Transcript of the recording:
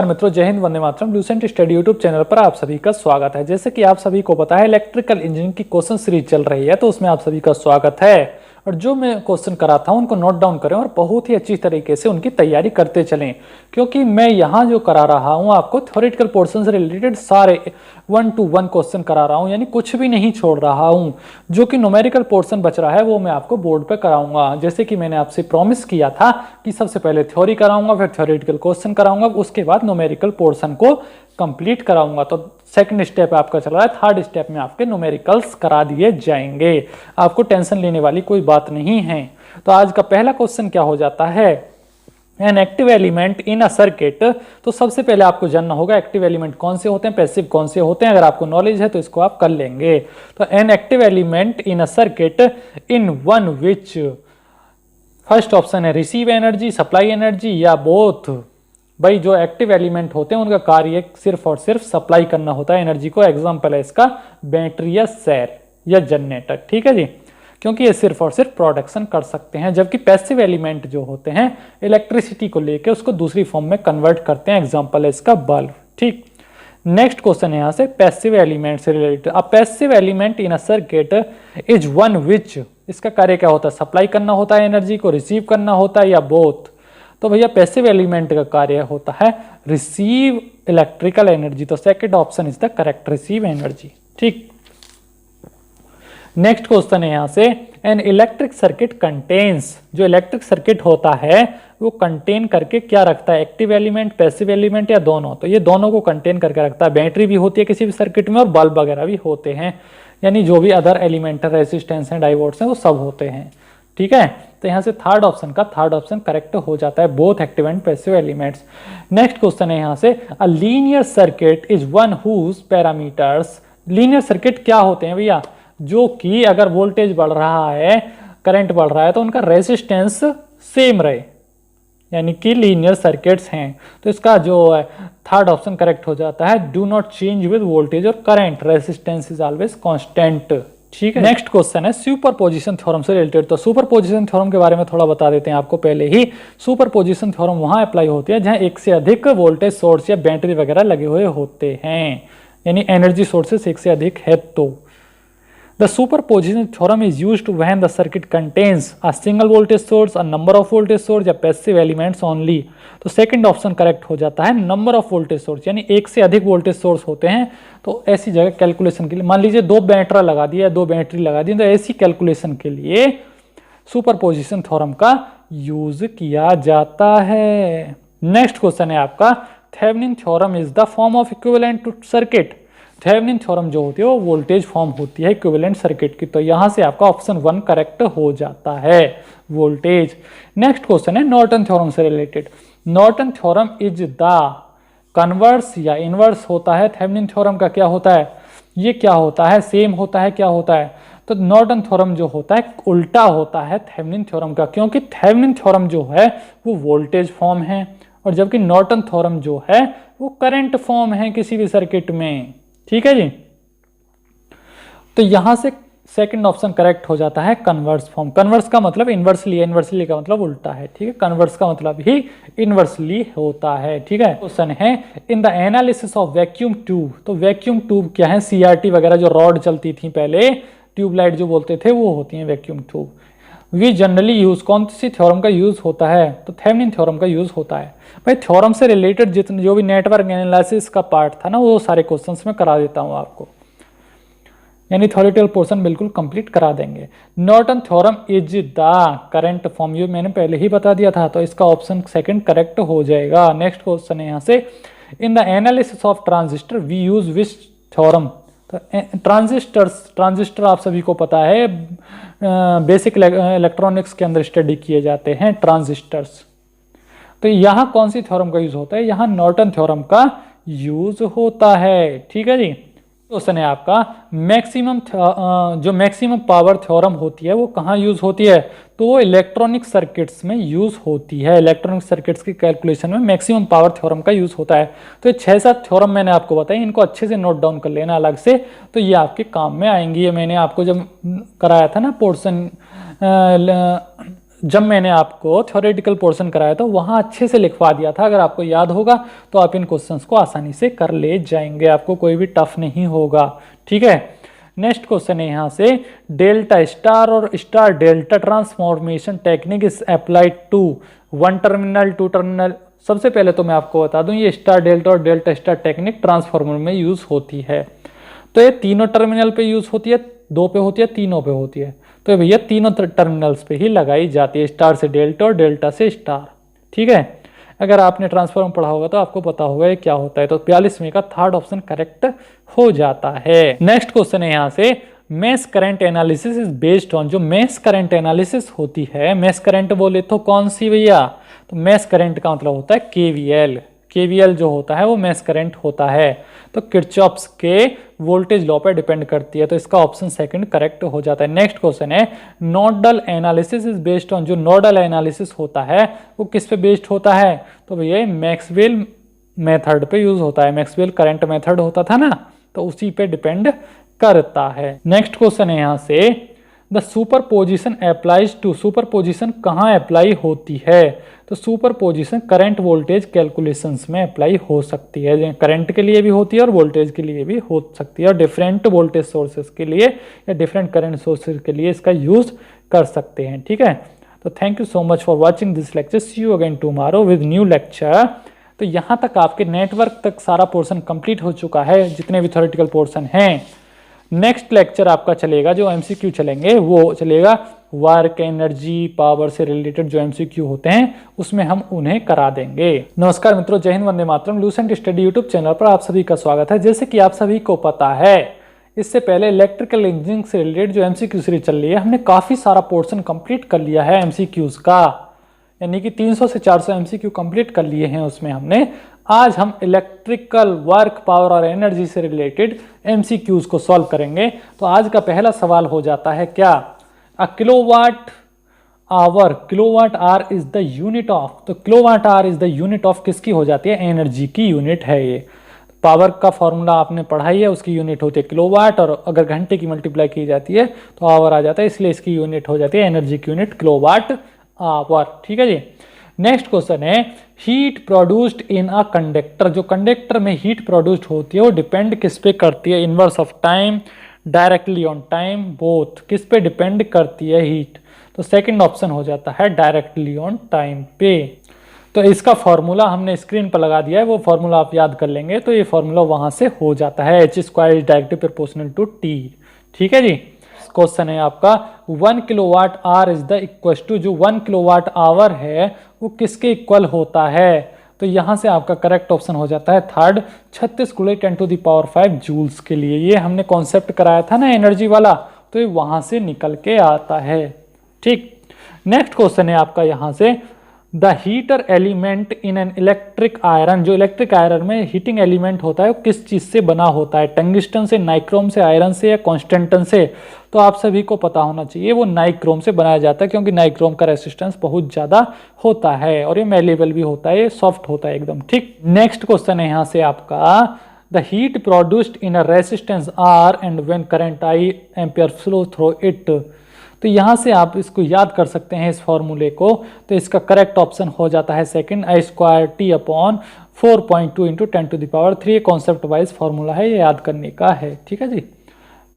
मित्रों, जय Hind, Vande Mataram. Lucent study YouTube channel पर आप सभी का स्वागत है। जैसे कि आप सभी को पता है, इलेक्ट्रिकल इंजीनियरिंग की क्वेश्चन सीरीज चल रही है, तो उसमें आप सभी का स्वागत है। और जो मैं क्वेश्चन कराता हूं उनको नोट डाउन करें और बहुत ही अच्छी तरीके से उनकी तैयारी करते चलें, क्योंकि मैं यहाँ जो करा रहा हूँ आपको थ्योरेटिकल पोर्शन से रिलेटेड सारे 1 to 1 क्वेश्चन करा रहा हूँ, यानी कुछ भी नहीं छोड़ रहा हूँ। जो कि न्यूमेरिकल पोर्शन बच रहा है वो मैं आपको बोर्ड पे कराऊंगा। जैसे कि मैंने आपसे प्रॉमिस किया था कि सबसे पहले थ्योरी कराऊंगा, फिर थ्योरेटिकल क्वेश्चन कराऊंगा, उसके बाद न्यूमेरिकल पोर्शन को कंप्लीट कराऊंगा। तो सेकंड स्टेप आपका चल रहा है, थर्ड स्टेप में आपके न्यूमेरिकल्स करा दिए जाएंगे। आपको टेंशन लेने वाली कोई बात नहीं है। तो आज का पहला क्वेश्चन क्या हो जाता है, an active element in a circuit. तो सबसे पहले आपको जानना होगा एक्टिव एलिमेंट कौन से होते हैं, पैसिव कौन से होते हैं। अगर आपको नॉलेज है तो इसको आप कर लेंगे। तो an active element in a circuit in one which, first option है रिसीव एनर्जी, सप्लाई एनर्जी या बोथ। भाई जो एक्टिव एलिमेंट होते हैं उनका कार्य सिर्फ और सिर्फ सप्लाई करना होता है एनर्जी को। एग्जांपल है इसका बैटरी या सेल या जनरेटर, ठीक है जी, क्योंकि ये सिर्फ और सिर्फ प्रोडक्शन कर सकते हैं। जबकि पैसिव एलिमेंट जो होते हैं इलेक्ट्रिसिटी को लेकर उसको दूसरी फॉर्म में कन्वर्ट करते हैं। एग्जांपल है इसका बल्ब, ठीक। नेक्स्ट क्वेश्चन है यहाँ से पैसिव एलिमेंट से related. A passive element in a circuit is one which, इसका कार्य क्या होता है, सप्लाई करना होता है एनर्जी को, रिसीव करना होता है या बोथ। तो भैया पैसिव एलिमेंट का कार्य होता है रिसीव इलेक्ट्रिकल एनर्जी। तो second option is the correct, receive energy, ठीक। नेक्स्ट क्वेश्चन है यहां से, एन इलेक्ट्रिक सर्किट कंटेन्स, जो इलेक्ट्रिक सर्किट होता है वो कंटेन करके क्या रखता है, एक्टिव एलिमेंट, पैसिव एलिमेंट या दोनों। तो ये दोनों को कंटेन करके रखता है। बैटरी भी होती है किसी भी सर्किट में और बल्ब वगैरह भी होते हैं, यानी जो भी अदर एलिमेंटल रेजिस्टेंस हैं, डायोड्स हैं, वो सब होते हैं, ठीक है। तो यहां से थर्ड ऑप्शन करेक्ट हो जाता है, both active and passive elements. Next question है यहां से, a linear circuit is one whose parameters. Linear circuit क्या होते हैं भैया, जो कि अगर वोल्टेज बढ़ रहा है, करंट बढ़ रहा है, तो उनका रेजिस्टेंस सेम रहे, यानी कि लीनियर सर्किट्स हैं। तो इसका जो है थर्ड ऑप्शन करेक्ट हो जाता है, do not change with voltage और current, resistance is always constant, ठीक है। नेक्स्ट क्वेश्चन है सुपरपोजिशन थ्योरम से रिलेटेड। तो सुपरपोजिशन थ्योरम के बारे में थोड़ा बता देते हैं आपको पहले ही। सुपरपोजिशन थ्योरम वहां अप्लाई होती है जहां एक से अधिक वोल्टेज सोर्स या बैटरी वगैरह लगे हुए होते हैं, यानी एनर्जी सोर्सेस एक से अधिक है। तो the superposition theorem is used when the circuit contains a single voltage source, a number of voltage source या passive elements only। तो सेकंड ऑप्शन करेक्ट हो जाता है, नंबर ऑफ वोल्टेज सोर्स, यानी एक से अधिक वोल्टेज सोर्स होते हैं। तो ऐसी जगह कैलकुलेशन के लिए, मान लीजिए दो बैटरा लगा दिया, दो बैटरी लगा दी, तो ऐसी कैलकुलेशन के लिए सुपरपोजिशन थ्योरम का यूज किया जाता है। नेक्स्ट क्वेश्चन है आपका, Thevenin theorem is the form of equivalent to circuit. Thevenin theorem जो होती है वो वोल्टेज फॉर्म होती है इक्विवेलेंट सर्किट की। तो यहां से आपका ऑप्शन 1 करेक्ट हो जाता है, वोल्टेज। नेक्स्ट क्वेश्चन है नॉर्टन थ्योरम से related. Norton theorem is the converse या इनवर्स होता है थेवेनिन थ्योरम का। क्या होता है, ये क्या होता है, सेम होता है, क्या होता है। तो नॉर्टन थ्योरम जो होता है उल्टा होता है थेवेनिन थ्योरम का, क्योंकि थेवेनिन थ्योरम जो है वो वोल्टेज फॉर्म है, और जबकि नॉर्टन थ्योरम जो है वो करंट फॉर्म है किसी भी सर्किट में, ठीक है जी। तो यहां से सेकंड ऑप्शन करेक्ट हो जाता है, कन्वर्स फॉर्म। कन्वर्स का मतलब इनवर्सली, इनवर्सली का मतलब उल्टा है, ठीक है। कन्वर्स का मतलब ही इनवर्सली होता है, ठीक है। क्वेश्चन है, इन the analysis of vacuum tube. तो वैक्यूम ट्यूब क्या है, सीआरटी वगैरह जो रॉड चलती थी पहले, ट्यूबलाइट जो बोलते थे, वो होती है vacuum tube. We generally use, कौन सी थ्योरम का यूज होता है, तो थेवेनिन थ्योरम का यूज होता है। भाई थ्योरम से रिलेटेड जितने जो भी नेटवर्क एनालिसिस का पार्ट था ना, वो सारे क्वेश्चंस में करा देता हूं आपको, यानी थ्योरेटिकल पोर्शन बिल्कुल कंप्लीट करा देंगे। Norton theorem is the current form, ये मैंने पहले ही बता दिया था, तो इसका ऑप्शन सेकंड करेक्ट हो जाएगा। नेक्स्ट क्वेश्चन है यहाँ से, in the analysis of transistor we use which theorem. तो ट्रांजिस्टर आप सभी को पता है, बेसिक इलेक्ट्रॉनिक्स के अंदर स्टडी किए जाते हैं ट्रांजिस्टर्स। तो यहाँ कौन सी थ्योरम का यूज होता है, यहाँ नॉर्टन थ्योरम का यूज होता है, ठीक है जी। क्वेश्चन है आपका, मैक्सिमम जो मैक्सिमम पावर थ्योरम होती है वो कहाँ यूज होती है, तो वो इलेक्ट्रॉनिक सर्किट्स में यूज होती है। इलेक्ट्रॉनिक सर्किट्स की कैलकुलेशन में मैक्सिमम पावर थ्योरम का यूज होता है। तो ये 6-7 थ्योरम मैंने आपको बताई, इनको अच्छे से नोट डाउन कर लेना अलग से, तो ये आपके काम में आएंगी। ये मैंने आपको जब कराया था ना पोर्शन जब मैंने आपको थ्योरेटिकल पोर्शन कराया था वहां अच्छे से लिखवा दिया था, अगर आपको याद होगा तो आप इन क्वेश्चंस को आसानी से कर ले जाएंगे, आपको कोई भी टफ नहीं होगा। ठीक है, नेक्स्ट क्वेश्चन है यहाँ से, डेल्टा स्टार और star delta transformation technique is applied to one terminal, two terminal. सबसे पहले तो मैं आपको बता दूं ये स्टार डेल्टा और डेल्टा स्टार टेक्निक ट्रांसफार्मर में यूज होती है। तो ये तीनों टर्मिनल पे यूज होती है, दो पे होती है, तीनों पे होती है। तो भैया तीनों टर्मिनल्स पे ही लगाई जाती है, स्टार से डेल्टा और डेल्टा से स्टार। ठीक है, अगर आपने ट्रांसफार्मर पढ़ा होगा तो आपको पता होगा ये क्या होता है। तो 42 का थर्ड ऑप्शन करेक्ट हो जाता है। नेक्स्ट क्वेश्चन है यहाँ से, mesh current analysis is based on. जो मेश करंट एनालिसिस होती है, मेश करंट बोले तो कौन सी भैया, तो मेश करंट का मतलब होता है केवीएल। केवीएल जो होता है वो मेश करंट होता है, तो किरचॉफ्स के वोल्टेज लॉ पर डिपेंड करती है। तो इसका ऑप्शन सेकंड करेक्ट हो जाता है। नेक्स्ट क्वेश्चन है, nodal analysis is based on. जो नोडल एनालिसिस होता है वो किस पे बेस्ड होता है, तो भैया मैक्सवेल मेथड पे यूज होता है। मैक्सवेल करंट मेथड होता था ना, तो उसी पे डिपेंड करता है। नेक्स्ट क्वेश्चन है यहाँ से, the superposition applies to. Superposition कहाँ अप्लाई होती है, तो सुपरपोजिशन करंट वोल्टेज कैलकुलेशंस में अप्लाई हो सकती है। करंट के लिए भी होती है और वोल्टेज के लिए भी हो सकती है, और डिफरेंट वोल्टेज सोर्सेज के लिए या डिफरेंट करंट सोर्सेज के लिए इसका यूज कर सकते हैं। ठीक है, तो thank you so much for watching this lecture. See you again tomorrow with new lecture. तो यहाँ तक आपके नेटवर्क तक सारा पोर्शन कंप्लीट हो चुका है, जितने भी थ्योरेटिकल पोर्शन हैं। नेक्स्ट लेक्चर आपका चलेगा, जो एमसीक्यू चलेंगे वो चलेगा वर्क, एनर्जी, पावर से रिलेटेड जो एमसीक्यू होते हैं उसमें हम उन्हें करा देंगे। नमस्कार मित्रों, जय Hind, Vande Mataram. Lucent study YouTube channel पर आप सभी का स्वागत है। जैसे कि आप सभी को पता है, इससे पहले इलेक्ट्रिकल इंजीनियरिंग से रिलेटेड जो एमसीक्यू सीरीज चल रही है, हमने काफी सारा पोर्शन कंप्लीट कर लिया है एमसीक्यूज का, यानी कि 300 से 400 एमसीक्यू कंप्लीट कर लिए हैं उसमें हमने। आज हम इलेक्ट्रिकल वर्क, पावर और एनर्जी से रिलेटेड एमसीक्यूज को सॉल्व करेंगे। तो आज का पहला सवाल हो जाता है क्या, a kilowatt hour, kilowatt are is the unit of. तो kilowatt are is the unit of किसकी हो जाती है, एनर्जी की यूनिट है ये। पावर का फॉर्मूला आपने पढ़ाई है, उसकी यूनिट होती है किलोवाट, और अगर घंटे की मल्टीप्लाई की जाती है तो आवर आ जाता है, इसलिए इसकी यूनिट हो जाती है एनर्जी की यूनिट किलोवाट आवर। ठीक है जी। नेक्स्ट क्वेश्चन है, heat produced in a conductor. जो कंडक्टर में हीट प्रोड्यूस्ड होती है वो डिपेंड किस पे करती है, inverse of time, directly on time, both. किस पे डिपेंड करती है हीट, तो सेकंड ऑप्शन हो जाता है डायरेक्टली ऑन टाइम पे। तो इसका फॉर्मूला हमने स्क्रीन पर लगा दिया है, वो फॉर्मूला आप याद कर लेंगे तो ये फॉर्मूला वहां से हो जाता है, h square is directly proportional to t। ठीक है जी। क्वेश्चन है आपका, 1 kilowatt are is the equal to. जो 1 किलोवाट आवर है वो किसके इक्वल होता है, तो यहां से आपका करेक्ट ऑप्शन हो जाता है थर्ड, 36 × 10⁵ जूल्स के लिए। ये हमने कॉन्सेप्ट कराया था ना एनर्जी वाला, तो ये वहां से निकल के आता है। ठीक, नेक्स्ट क्वेश्चन है आपका यहां से, the heater element in an electric iron. जो इलेक्ट्रिक आयरन में हीटिंग एलिमेंट होता है वो किस चीज से बना होता है, टंगिस्टन से, नाइक्रोम से, आयरन से या कॉन्स्टेंटन से। तो आप सभी को पता होना चाहिए वो नाइक्रोम से बनाया जाता है, क्योंकि नाइक्रोम का रेसिस्टेंस बहुत ज्यादा होता है और ये मेलेबल भी होता है, ये सॉफ्ट होता है एकदम। ठीक, नेक्स्ट क्वेश्चन है यहाँ से आपका, the heat produced in a resistance R and when current I ampere flow through it. तो यहां से आप इसको याद कर सकते हैं इस फॉर्मूले को। तो इसका करेक्ट ऑप्शन हो जाता है second, I² T/4.2 × 10⁻³ concept wise formula है, ये याद करने का है। ठीक है जी।